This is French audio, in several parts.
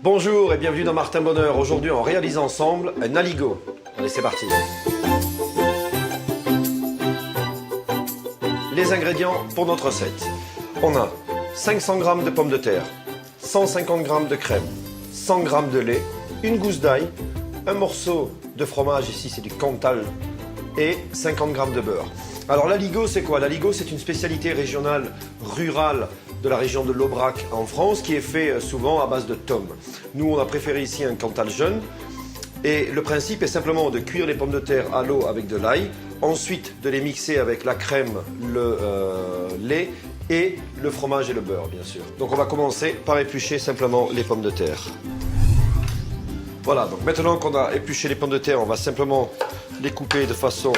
Bonjour et bienvenue dans Martin Bonheur. Aujourd'hui, on réalise ensemble un aligot. Allez, c'est parti. Les ingrédients pour notre recette. On a 500 g de pommes de terre, 150 g de crème, 100 g de lait, une gousse d'ail, un morceau de fromage, ici c'est du Cantal, et 50 g de beurre. Alors l'aligot c'est quoi? L'aligot c'est une spécialité régionale rurale de la région de l'Aubrac en France qui est fait souvent à base de tomes. Nous on a préféré ici un Cantal jeune et le principe est simplement de cuire les pommes de terre à l'eau avec de l'ail, ensuite de les mixer avec la crème, le lait et le fromage et le beurre bien sûr. Donc on va commencer par éplucher simplement les pommes de terre. Voilà, donc maintenant qu'on a épluché les pommes de terre, on va simplement les couper de façon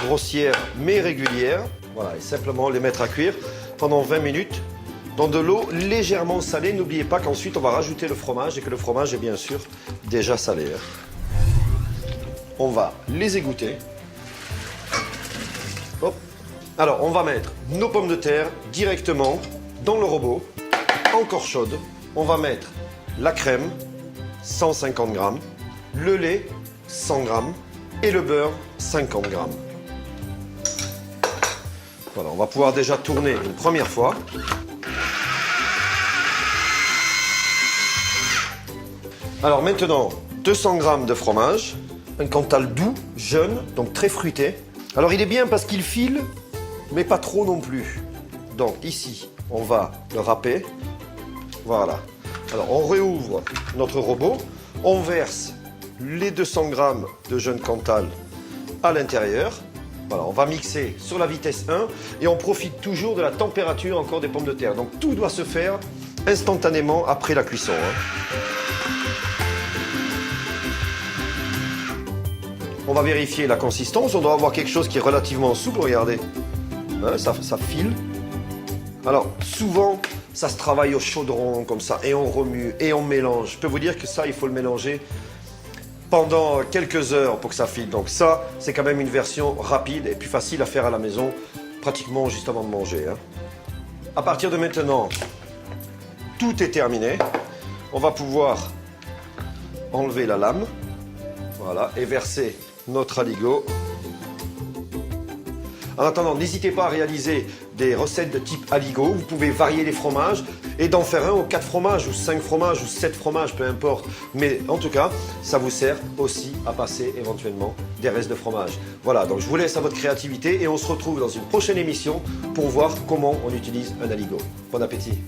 grossière mais régulière. Voilà, et simplement les mettre à cuire pendant 20 minutes dans de l'eau légèrement salée. N'oubliez pas qu'ensuite on va rajouter le fromage et que le fromage est bien sûr déjà salé. On va les égoutter. Hop. Alors on va mettre nos pommes de terre directement dans le robot, encore chaude. On va mettre la crème, 150 g, le lait, 100 g et le beurre, 50 g. Voilà, on va pouvoir déjà tourner une première fois. Alors maintenant, 200 g de fromage, un Cantal doux, jeune, donc très fruité. Alors il est bien parce qu'il file, mais pas trop non plus. Donc ici, on va le râper. Voilà. Alors on réouvre notre robot, on verse les 200 g de jeune Cantal à l'intérieur. Voilà, on va mixer sur la vitesse 1 et on profite toujours de la température encore des pommes de terre. Donc tout doit se faire instantanément après la cuisson. On va vérifier la consistance, on doit avoir quelque chose qui est relativement souple, regardez. Ça file. Alors souvent, ça se travaille au chaudron comme ça et on remue et on mélange. Je peux vous dire que ça, il faut le mélanger pendant quelques heures pour que ça file. Donc ça, c'est quand même une version rapide et plus facile à faire à la maison, pratiquement juste avant de manger. À partir de maintenant, tout est terminé. On va pouvoir enlever la lame, voilà, et verser notre aligot. En attendant, n'hésitez pas à réaliser des recettes de type aligot. Vous pouvez varier les fromages et d'en faire un aux 4 fromages ou 5 fromages ou 7 fromages, peu importe. Mais en tout cas, ça vous sert aussi à passer éventuellement des restes de fromage. Voilà, donc je vous laisse à votre créativité et on se retrouve dans une prochaine émission pour voir comment on utilise un aligot. Bon appétit!